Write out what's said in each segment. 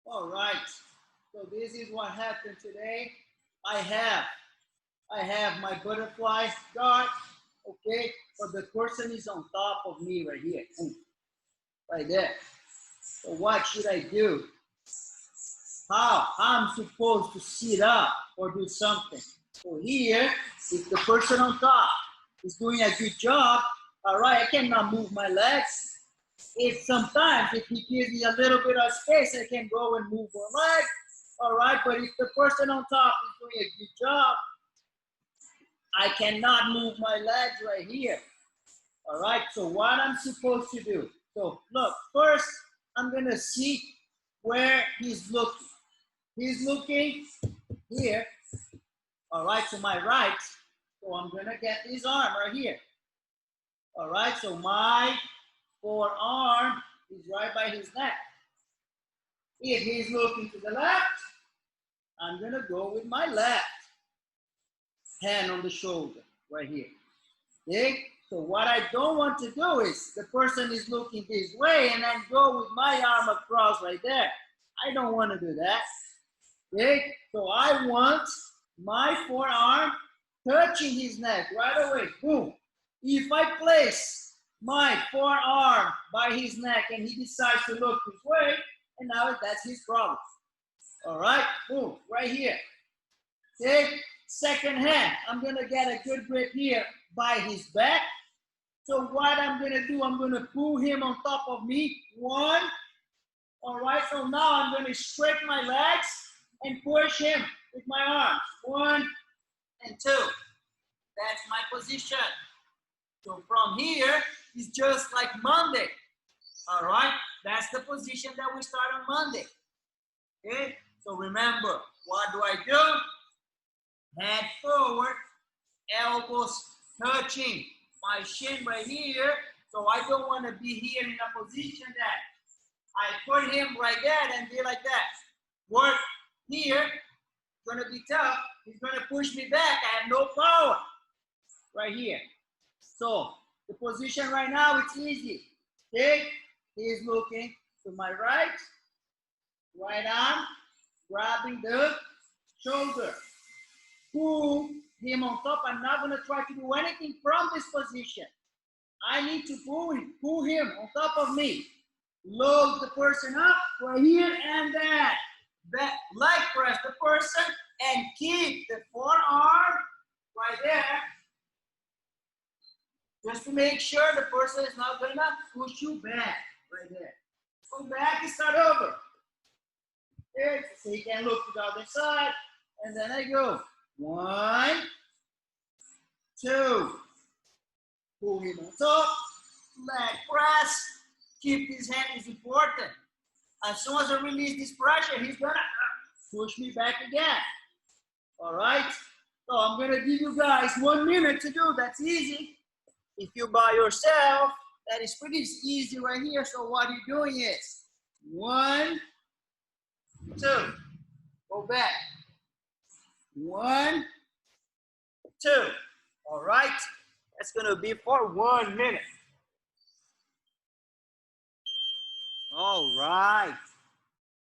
All right. So this is what happened today. I have my butterfly guard. Okay, but the person is on top of me right here, right there. So what should I do? How I'm supposed to sit up or do something? So here, if the person on top is doing a good job, all right, I cannot move my legs. If sometimes if he gives me a little bit of space, I can go and move one leg. All right, but if the person on top is doing a good job, I cannot move my legs right here. All right, so what I'm supposed to do? So look, first I'm gonna see where he's looking. He's looking here, all right, to my right. So I'm gonna get his arm right here. All right, so my forearm is right by his neck. If he's looking to the left, I'm gonna go with my left hand on the shoulder right here. Okay? So what I don't want to do is the person is looking this way and then go with my arm across right there. I don't want to do that. Okay? So I want my forearm touching his neck right away. Boom. If I place my forearm by his neck and he decides to look this way, and now that's his problem. All right? Boom. Right here. Okay? Second hand, I'm going to get a good grip here by his back. So what I'm going to do, I'm going to pull him on top of me. One. All right, so now I'm going to straighten my legs and push him with my arms. 1 and 2. That's my position. So from here, it's just like Monday. All right, that's the position that we start on Monday. Okay, so remember, what do I do? Head forward, elbows touching my shin right here. So I don't want to be here in a position that I put him right there and be like that. Work here, it's going to be tough. He's going to push me back. I have no power right here. So the position right now, it's easy. Okay, he's looking to my right arm, grabbing the shoulder. Pull him on top. I'm not going to try to do anything from this position. I need to pull him on top of me. Load the person up right here and then leg press the person and keep the forearm right there. Just to make sure the person is not going to push you back right there. Go back and start over. Okay, so you can look to the other side and then I go. 1, 2, pull him on top, leg press, keep his hand is important. As soon as I release this pressure, he's gonna push me back again. All right, so I'm gonna give you guys 1 minute to do, that's easy. If you're by yourself, that is pretty easy right here. So what you're doing is 1, 2, go back. 1, 2. All right. That's going to be for 1 minute. All right.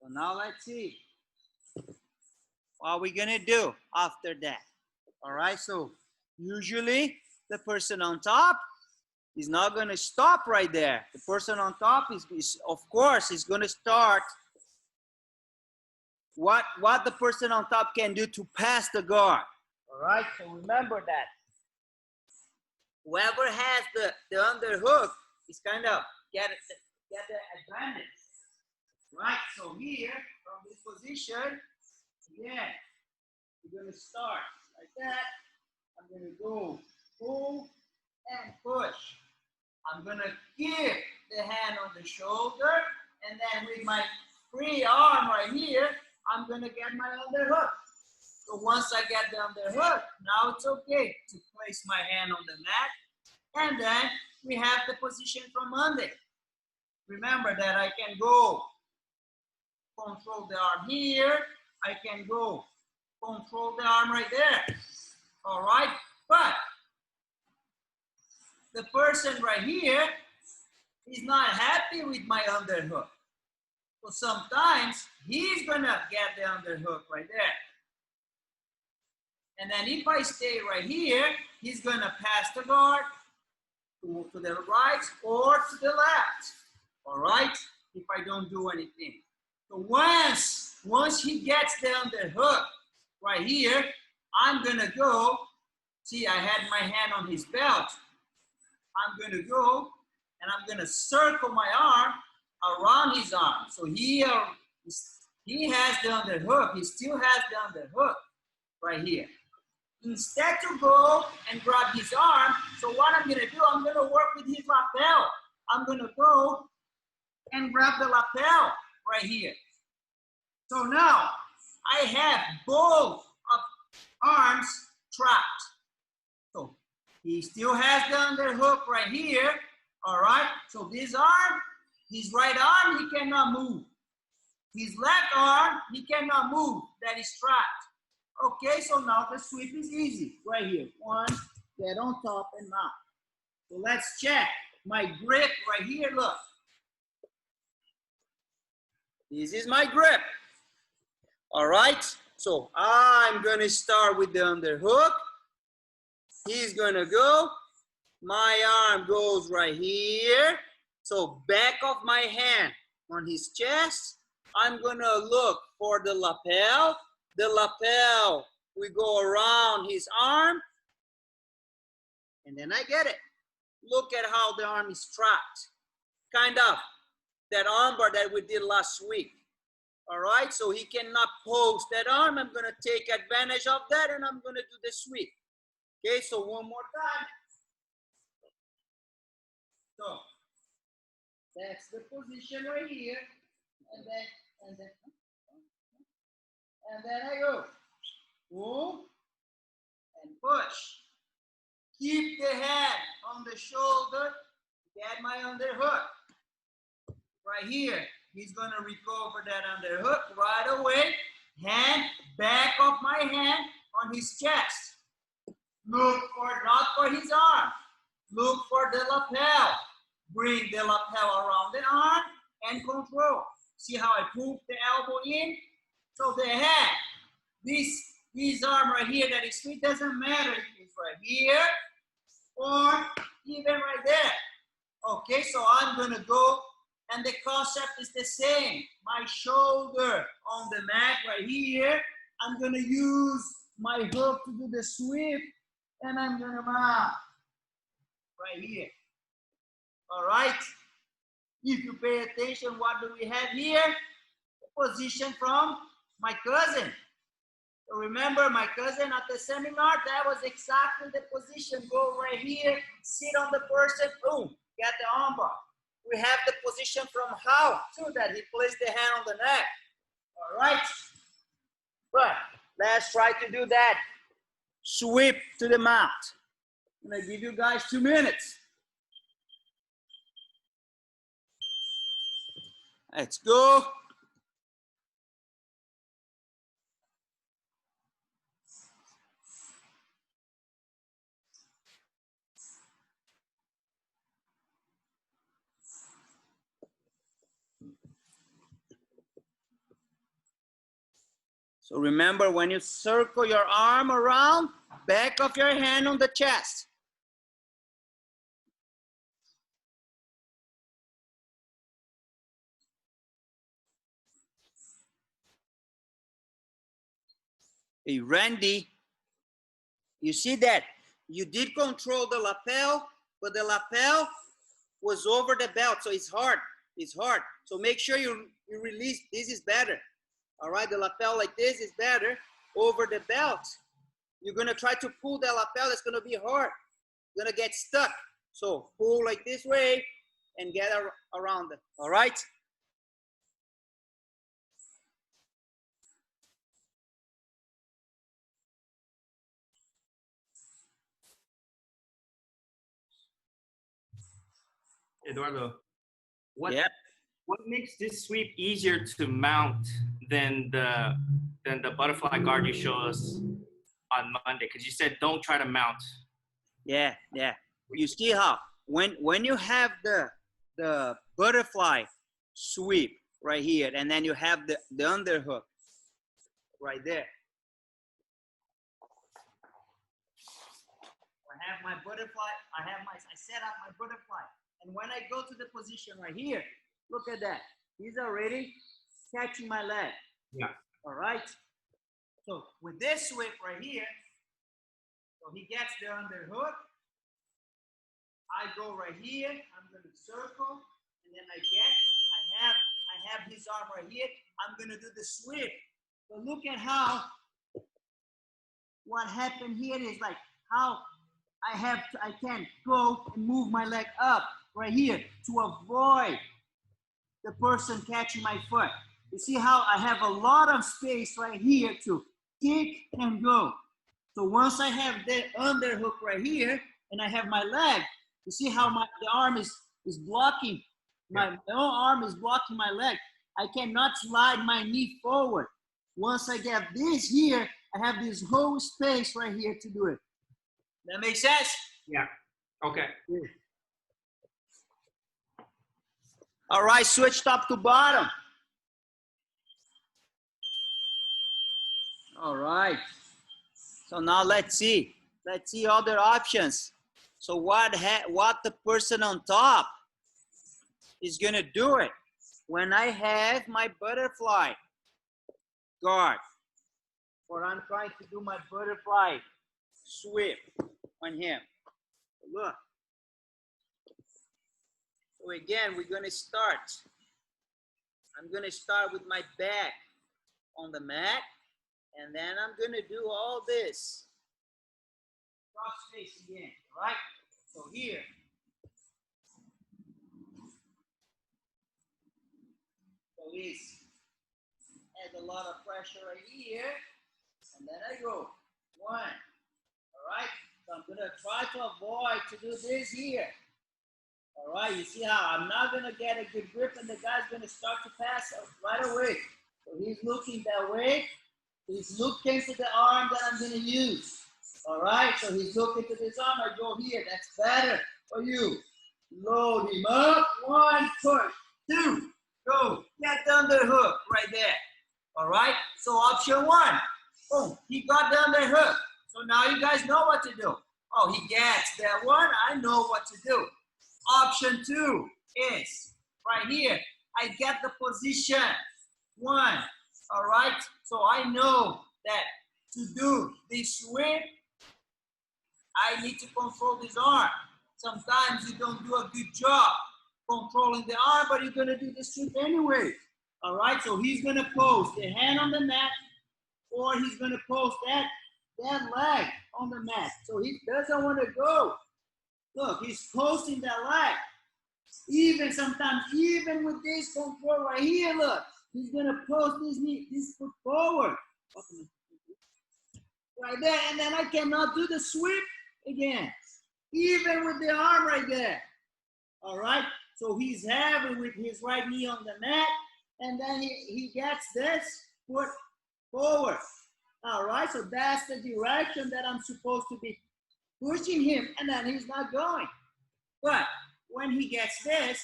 So now let's see what we're going to do after that. All right. So usually the person on top is not going to stop right there. The person on top is of course, is going to start what the person on top can do to pass the guard. All right, so remember that. Whoever has the underhook is kind of get the advantage. Right, so here, from this position, again, we're going to start like that. I'm going to go pull and push. I'm going to give the hand on the shoulder, and then with my free arm right here, I'm going to get my underhook. So once I get the underhook, now it's okay to place my hand on the mat. And then we have the position from Monday. Remember that I can go control the arm here. I can go control the arm right there. All right? But the person right here he's not happy with my underhook. So sometimes he's gonna get the underhook right there. And then if I stay right here, he's gonna pass the guard to the right or to the left. All right, if I don't do anything. So once he gets the underhook right here, I'm gonna go. See, I had my hand on his belt. I'm gonna go and I'm gonna circle my arm around his arm. So he has the underhook. He still has the underhook right here. Instead to go and grab his arm, so what I'm gonna do, I'm gonna work with his lapel. I'm gonna go and grab the lapel right here. So now I have both of arms trapped. So he still has the underhook right here. All right, so this arm, his right arm, he cannot move. His left arm, he cannot move. That is trapped. Okay, so now the sweep is easy. Right here. One, get on top and mount. So let's check my grip right here. Look. This is my grip. All right, so I'm going to start with the underhook. He's going to go. My arm goes right here. So back of my hand on his chest. I'm going to look for the lapel. The lapel, we go around his arm. And then I get it. Look at how the arm is trapped. Kind of that armbar that we did last week. All right, so he cannot post that arm. I'm going to take advantage of that and I'm going to do the sweep. Okay, so one more time. So that's the position right here. And then I go. Boom and push. Keep the hand on the shoulder. Get my underhook. Right here. He's going to recover that underhook right away. Hand, back of my hand on his chest. Look for, not for his arm. Look for the lapel. Bring the lapel around the arm and control. See how I move the elbow in? So the hand, this arm right here that is sweet, doesn't matter if it's right here or even right there. Okay, so I'm going to go. And the concept is the same. My shoulder on the mat right here. I'm going to use my hook to do the sweep. And I'm going to mount right here. All right. If you pay attention, what do we have here? The position from my cousin. So remember my cousin at the seminar? That was exactly the position. Go right here, sit on the person, boom, get the armbar. We have the position from how to that he placed the hand on the neck. All right. But let's try to do that. Sweep to the mount. I'm going to give you guys 2 minutes. Let's go. So remember, when you circle your arm around, back of your hand on the chest. Hey, Randy, you see that? You did control the lapel, but the lapel was over the belt, so it's hard. It's hard. So make sure you release. This is better. All right, the lapel like this is better. Over the belt, you're gonna try to pull the lapel. It's gonna be hard. You're gonna get stuck. So pull like this way and get around it. All right. Eduardo, what makes this sweep easier to mount than the butterfly guard you showed us on Monday? Because you said don't try to mount. Yeah. You see how when you have the the butterfly sweep right here, and then you have the underhook right there. I have my butterfly, I set up my butterfly. And when I go to the position right here, look at that. He's already catching my leg. Yeah. All right. So with this sweep right here, so he gets the underhook. I go right here. I'm going to circle, and then I have his arm right here. I'm going to do the sweep. So look at how what happened here is like how I can go and move my leg up right here to avoid the person catching my foot. You see how I have a lot of space right here to kick and go. So once I have the underhook right here and I have my leg, you see how the arm is blocking, my own arm is blocking my leg. I cannot slide my knee forward. Once I get this here, I have this whole space right here to do it. That makes sense? Yeah. Okay. All right, switch top to bottom. All right. So now let's see other options. So what the person on top is gonna do it when I have my butterfly guard, or I'm trying to do my butterfly sweep on him. Look. So again, we're gonna start. I'm gonna start with my back on the mat, and then I'm gonna do all this. Cross face again, right? So here. So this adds a lot of pressure right here, and then I go. 1. All right? So I'm gonna try to avoid to do this here. All right, you see how I'm not gonna get a good grip, and the guy's gonna start to pass right away. So he's looking that way. He's looking to the arm that I'm gonna use. All right, so he's looking to this arm. I go here. That's better for you. Load him up. 1, push. 2, go. Get the underhook right there. All right. So option 1. Boom. He got the underhook. So now you guys know what to do. Oh, he gets that one. I know what to do. Option 2 is right here. I get the position 1. All right. So I know that to do this sweep, I need to control this arm. Sometimes you don't do a good job controlling the arm, but you're gonna do the sweep anyway. All right. So he's gonna post the hand on the mat, or he's gonna post that leg on the mat. So he doesn't want to go. Look, he's posting that leg. Even sometimes, even with this control right here, look, he's gonna post this foot forward. Right there, and then I cannot do the sweep again. Even with the arm right there. All right, so he's heavy with his right knee on the mat, and then he gets this foot forward. All right, so that's the direction that I'm supposed to be pushing him, and then he's not going. But when he gets this,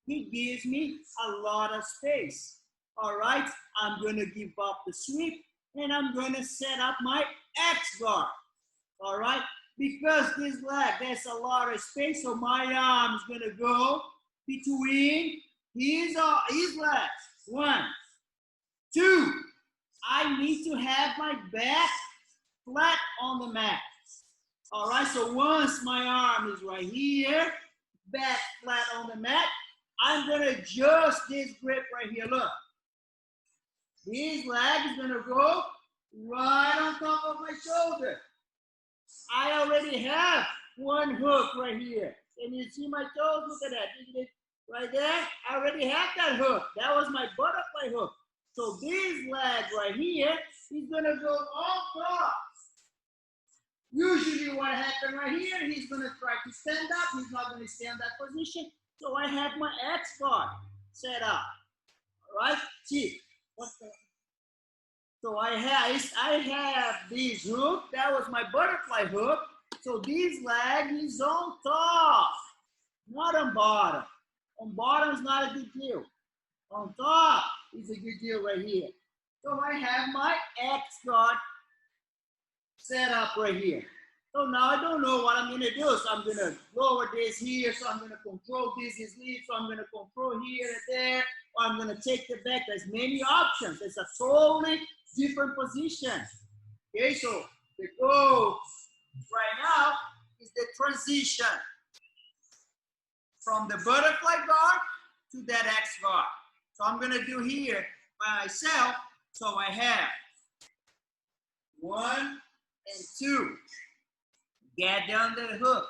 he gives me a lot of space. All right, I'm gonna give up the sweep, and I'm gonna set up my X guard. All right, because this leg, there's a lot of space, so my arm is gonna go between his legs. 1, 2. I need to have my back flat on the mat. All right, so once my arm is right here, back flat on the mat, I'm gonna adjust this grip right here. Look, this leg is gonna go right on top of my shoulder. I already have one hook right here. And you see my toes? Look at that. Right there, I already have that hook. That was my butterfly hook. So this leg right here is gonna go on top. Usually what happened right here, he's gonna try to stand up. He's not gonna stay in that position. So I have my X guard set up. All right, see. So I have this hook. That was my butterfly hook. So this leg is on top, not on bottom. On bottom is not a good deal. On top is a good deal right here. So I have my X guard set up right here. So now I don't know what I'm gonna do. So I'm gonna lower this here. So I'm gonna control this lead. So I'm gonna control here and there. Or I'm gonna take the back. There's many options. It's a totally different position. Okay, so the goal right now is the transition from the butterfly guard to that X guard. So I'm gonna do here by myself. So I have 1 and 2. Get down the hook.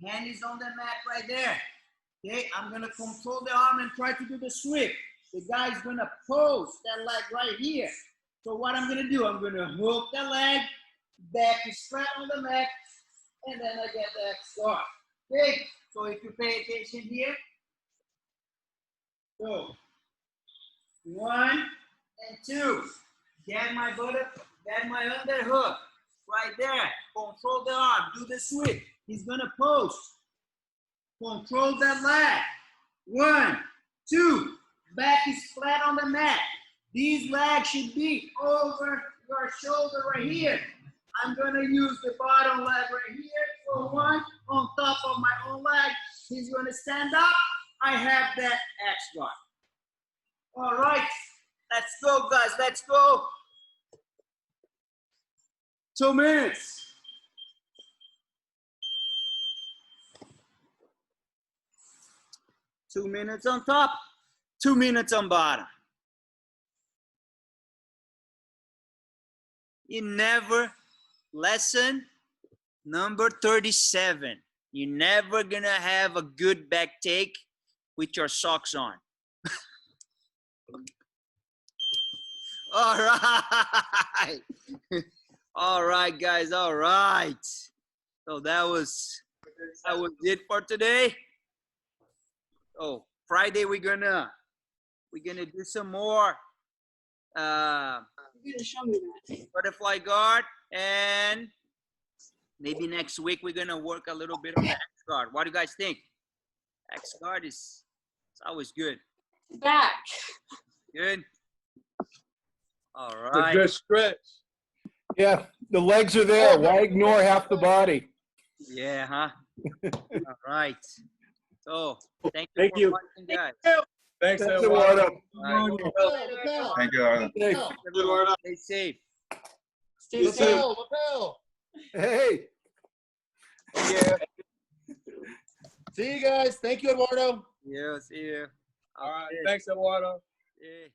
Hand is on the mat right there. Okay, I'm gonna control the arm and try to do the sweep. The guy is gonna pose that leg right here. So what I'm gonna do, I'm gonna hook the leg, back is flat on the mat, and then I get the X guard. Okay, so if you pay attention here, so 1 and 2, get my underhook right there. Control the arm, do the sweep. He's gonna post. Control that leg. 1, 2, back is flat on the mat. These legs should be over your shoulder right here. I'm gonna use the bottom leg right here for 1 on top of my own leg. He's gonna stand up. I have that X guard. All right, let's go, guys. Let's go. 2 minutes. Two minutes on top, 2 minutes on bottom. You never, lesson number 37. You're never gonna have a good back take with your socks on. All right. All right, guys. All right. So that was it for today. Oh, Friday we're gonna do some more You're gonna show me that. butterfly guard, and maybe next week we're gonna work a little bit on the X guard. What do you guys think? X guard it's always good. Back. Good. All It's a right. good stretch. Yeah, the legs are there. Why ignore half the body? Yeah, huh? All right. So thank Thank for you. watching, guys. Thanks, Thanks, Eduardo. All right. Thank you, Arlen. Thanks. Everyone, stay safe. Stay You safe. too. Hey. Yeah. See you guys. Thank you, Eduardo. Yeah, see you. All right. Okay. Thanks, Eduardo. Yeah.